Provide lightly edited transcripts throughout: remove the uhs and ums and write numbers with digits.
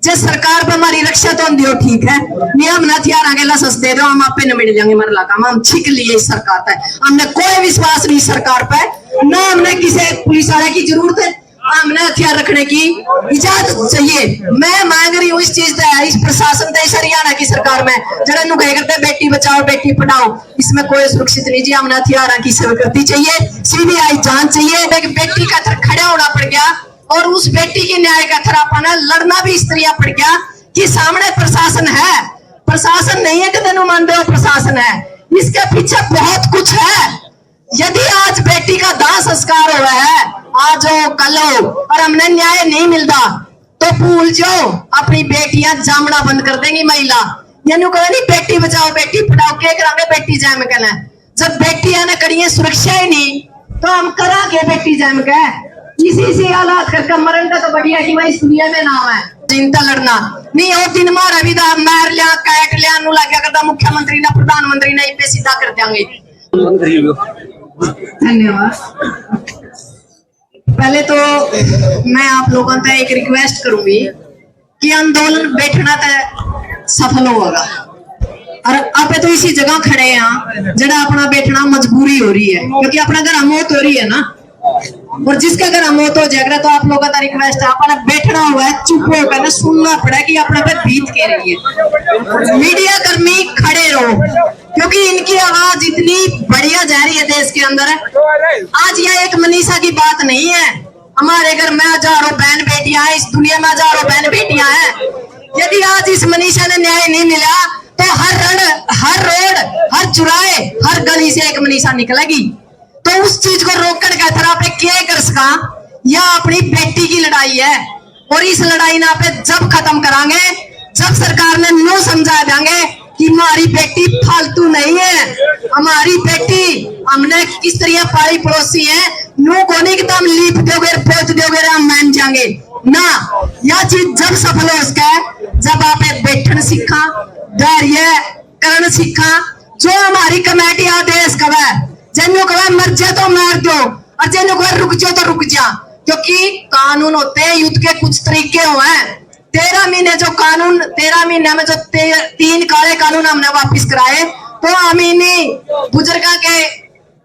जे सरकार पे हमारी रक्षा तो दियो ठीक है, नियम ना हथियार आगे लसस दे दो, हम आप पे न मिल जाएंगे मरला काम, हम छिक लिए इस सरकार पे, हमने कोई विश्वास नहीं सरकार पे, ना हमने किसी पुलिस वाले की जरूरत है, हमने हथियार रखने की इजाजत चाहिए। मैं मांग रही हूँ इस चीज से, इस प्रशासन से, इस हरियाणा की सरकार में जरा नु कह करते बेटी बचाओ बेटी पढ़ाओ, इसमें कोई सुरक्षित नहीं जी, हमने हथियार की स्वीकृति चाहिए, सीबीआई जांच चाहिए। एक बेटी का खड़ा होना पड़ गया और उस बेटी की न्याय का थरापाना लड़ना भी इस तरह पड़ गया कि सामने प्रशासन है, प्रशासन नहीं है कि तेनू मान दो प्रशासन है, इसके पीछे बहुत कुछ है। यदि आज बेटी का दाह संस्कार हुआ है, आज हो कल हो, और हमने न्याय नहीं मिलता तो भूल जाओ, अपनी बेटियां जामना बंद कर देंगी महिला। ये नहीं बेटी बचाओ बेटी पढ़ाओ के करांगे बेटी जैम कहना, जब बेटियां ने करिए सुरक्षा ही नहीं तो हम करांगे बेटी जैम कह, इसी से हालात करके मरण का तो बढ़िया कि भाई दुनिया में नाम है चिंता लड़ना नहीं। और दिन मारा भी मार लिया कैट लिया नु लग करता मुख्यमंत्री ने प्रधानमंत्री ने पे सीधा कर देंगे। धन्यवाद। पहले तो मैं आप लोगों से एक रिक्वेस्ट करूंगी कि आंदोलन बैठना तो सफल होगा, और आप तो इसी जगह खड़े हैं जड़ा अपना बैठना मजबूरी हो रही है, क्योंकि अपना घर मौत हो रही है ना, और जिसका घर मौत हो जाएगा तो आप लोगों का रिक्वेस्ट है अपना बैठना हुआ है चुप होकर ना सुनना पड़ा कि अपने पे बीत के रही है। मीडिया कर्मी खड़े रहो, क्योंकि इनकी आवाज इतनी बढ़िया जा रही है देश के अंदर। आज यह एक मनीषा की बात नहीं है, हमारे घर में हजारों बहन बेटियां हैं, इस दुनिया में हजारों बहन बेटियां हैं। यदि आज इस मनीषा ने न्याय नहीं मिला तो हर रण, हर रोड, हर चुराहे, हर गली से एक मनीषा निकलेगी। तो उस चीज को रोकने का तरह पे क्या कर सका, यह अपनी बेटी की लड़ाई है, और इस लड़ाई ना पे जब खत्म करांगे जब सरकार ने नो समझा देंगे कि हमारी बेटी फालतू नहीं है, हमारी बेटी हमने किस तरह पाली पड़ोसी है, नो कोने की तम लीप दोगे पोत दोगे हम मान जाएंगे ना। यह चीज जब सफल हो उसका जब आप बैठन सीखा, धैर्य करण सीखा, जो हमारी कमेटी आदेश कवे, जिन्हों कहे मर जा तो मार दो, और जिन्हों कहे रुक जाओ तो रुक जा, क्योंकि कानून होते हैं युद्ध के कुछ तरीके हुए। 13 महीने जो कानून, 13 महीने में जो 3 काले कानून हमने वापस कराए, तो अमीनी बुजुर्गा के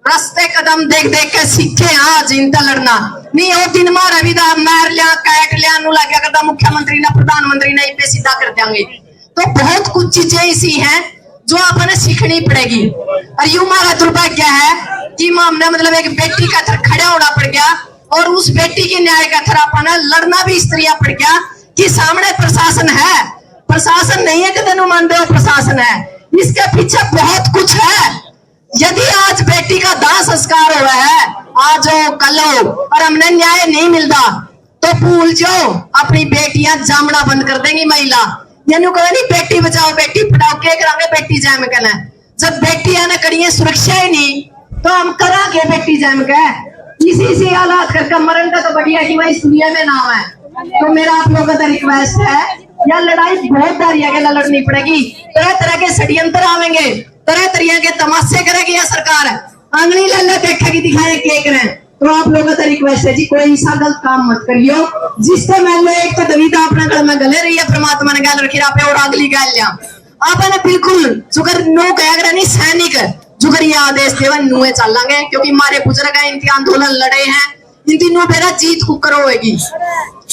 रास्ते कदम देख देख के सीखे आज इनता लड़ना नहीं। और दिन मार अभी मार लिया कैट लिया नु लग करता मुख्यमंत्री ने प्रधानमंत्री ने पे सीधा कर देंगे। तो बहुत कुछ चीजें ऐसी हैं जो आपने सीखनी पड़ेगी। और यूं हमारा दुर्भाग्य है कि हमने मतलब एक बेटी का थर खड़ा होना पड़ गया, और उस बेटी की न्याय का थरापाना लड़ना भी इस तरह पड़ गया कि सामने प्रशासन है, प्रशासन नहीं है कि तेनू मान दो प्रशासन है, इसके पीछे बहुत कुछ है। यदि आज बेटी का दाह संस्कार हुआ है, आज हो कल हो, और हमने न्याय नहीं मिलता तो भूल जाओ, अपनी बेटियां जामना बंद कर देंगी महिला। ये नहीं बेटी बचाओ बेटी पढ़ाओ के करांगे बेटी जैम कहना, जब बेटियां ने करिए सुरक्षा ही नहीं तो हम करांगे बेटी जैम कह, इसी से हालात करके मरण का तो बढ़िया कि भाई दुनिया में नाम है। तो मेरा आप लोगों का रिक्वेस्ट है, यह लड़ाई बहुत दारिया के लड़नी पड़ेगी, तरह तरह के षड्यंत्र आवेंगे, तरह तरह के तमाशे करेगी यह सरकार, आंगली लल्ला देखेगी दिखाए के करें। तो आप लोगों का रिक्वेस्ट है जी कोई ऐसा गलत काम मत करियो जिससे मान लो एक तो दविता अपना गल में गले रही है, परमात्मा ने गाल रखी आप और अगली गाल लिया आपने बिल्कुल जुगर नो कह नहीं सैनिक जुगर ये आदेश देवा नुए चलांगे, क्योंकि हमारे बुजुर्ग इनके आंदोलन लड़े हैं, इन तीनों मेरा जीत कुकर होगी।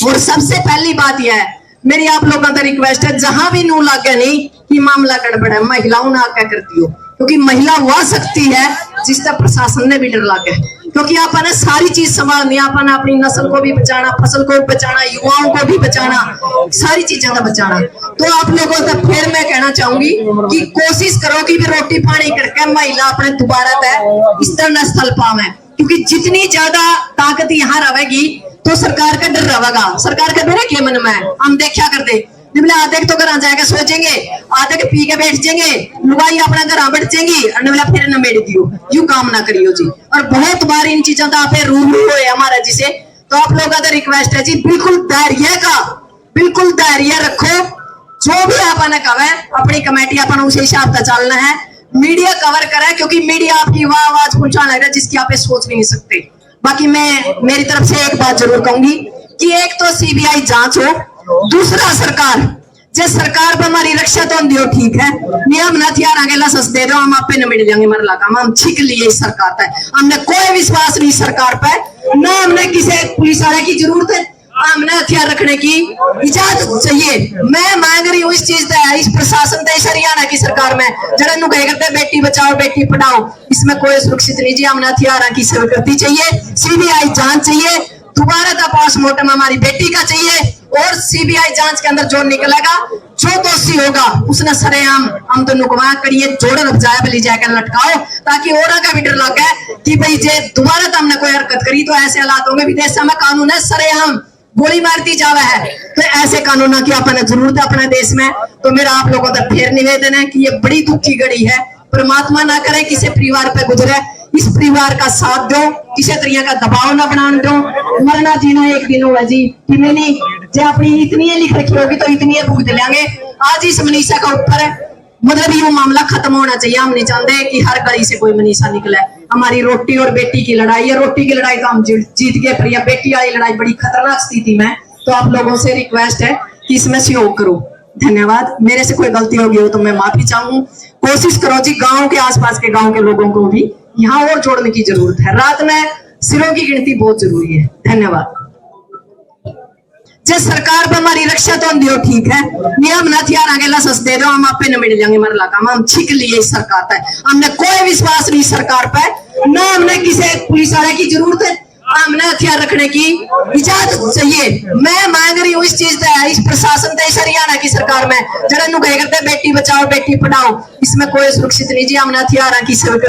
और सबसे पहली बात यह है मेरी आप लोगों का रिक्वेस्ट है, जहां भी नू लागे नहीं कि मामला गड़बड़ है, महिलाओं ने आज्ञा करती हो, क्योंकि महिला वह शक्ति है जिससे प्रशासन ने भी डर लागे, क्योंकि आपने सारी चीज संभालनी, आपने अपनी नस्ल को भी बचाना, फसल को भी बचाना, युवाओं को भी बचाना, सारी चीजें का बचाना। तो आप लोगों से फिर मैं कहना चाहूंगी कि कोशिश करो कि रोटी पानी करके महिला अपने दोबारा तय इस तरह स्थल पावे, क्योंकि जितनी ज्यादा ताकत यहाँ रहेगी तो सरकार का डर रहेगा। सरकार का मेरे के मन में हम देखा करते आधे तो घर जाएगा सोचेंगे, आधे के पी के बैठ जाएंगे, लुगाई अपना घर बैठ जाएंगी, फिर न मेड़ दियो, यू काम ना करियो जी। और बहुत बार इन चीजों का आप रूबरू हुए हमारा जिसे, तो आप लोगों का रिक्वेस्ट है जी बिल्कुल धैर्य का, बिल्कुल धैर्य रखो, जो भी आपने कहा है अपनी कमेटी अपन उस हिसाब से चलना है, मीडिया कवर करे, क्योंकि मीडिया आपकी वह आवाज पहुंचाना है जिसकी आप सोच भी नहीं सकते। बाकी मैं मेरी तरफ से एक बात जरूर कहूंगी कि एक तो सीबीआई जांच हो, दूसरा सरकार जे सरकार पे हमारी रक्षा तो दियो ठीक है, नियम ना हथियार आगे लसस दे दो, हम आप पे न मिट जाएंगे मर लगा, हम छिक लिए इस सरकार पे, हमने कोई विश्वास नहीं सरकार पे, ना हमने किसी पुलिस वाले की जरूरत है, हमने हथियार रखने की इजाजत चाहिए। मैं मांग रही हूँ इस चीज से, इस प्रशासन से, इस हरियाणा की सरकार में जरा नु कहे करते बेटी बचाओ बेटी पढ़ाओ, इसमें कोई सुरक्षित नहीं जी, हमने हथियार की स्वीकृति चाहिए, सीबीआई जांच चाहिए, दोबारा का पोस्टमार्टम हमारी बेटी का चाहिए, और सीबीआई जांच के अंदर जो निकलेगा, जो दोषी होगा उसने सरेआम हम तो नुकवा करिए, जोड़न उपजाए बली जाकर लटकाओ, ताकि और का भी डर लगे कि भाई जे दोबारा तो हमने कोई हरकत करी तो ऐसे हालात होंगे, विदेश में कानून है सरेआम गोली मारती जावे है, तो ऐसे कानून की अपने जरूरत है अपने देश में। तो मेरा आप लोगों का फिर निवेदन है कि ये बड़ी दुख की घड़ी है, परमात्मा ना करे किसी परिवार पे गुजरे, इस परिवार का साथ दो, किसी तरह का दबाव ना बनाने दो, मरना जीना एक दिन होगा जी, कि नहीं जो अपनी इतनी लिख रखी होगी तो इतनी भुगत लेंगे। आज इस मनीषा का ऊपर मतलब ये मामला खत्म होना चाहिए, हम नहीं चाहते कि हर गली से कोई मनीषा निकले। हमारी रोटी और बेटी की लड़ाई है, रोटी की लड़ाई तो हम जीत गए, पर यह बेटी वाली लड़ाई बड़ी खतरनाक स्थिति में, तो आप लोगों से रिक्वेस्ट है कि इसमें सहयोग करो। धन्यवाद। मेरे से कोई गलती होगी हो तो मैं माफी चाहूँ, कोशिश करो जी गांव के आसपास के गांव के लोगों को भी यहाँ और जोड़ने की जरूरत है, रात में सिरों की गिनती बहुत जरूरी है। धन्यवाद। जे सरकार पे हमारी रक्षा तो दियो ठीक है, नियम ना हथियार आगे लसस दे दो, हम आप पे न मिट जाएंगे मर लगा, हम छिक लिए इस सरकार पे, हमने कोई विश्वास नहीं सरकार पे, ना हमने किसी पुलिस वाले की जरूरत है, हमने हथियार रखने की इजाजत चाहिए। मैं मांग रही हूँ इस चीज से, इस प्रशासन से, इस हरियाणा की सरकार में जरा नु कहे करते बेटी बचाओ बेटी पढ़ाओ, इसमें कोई सुरक्षित नहीं जी, हमने हथियार की स्वीकृति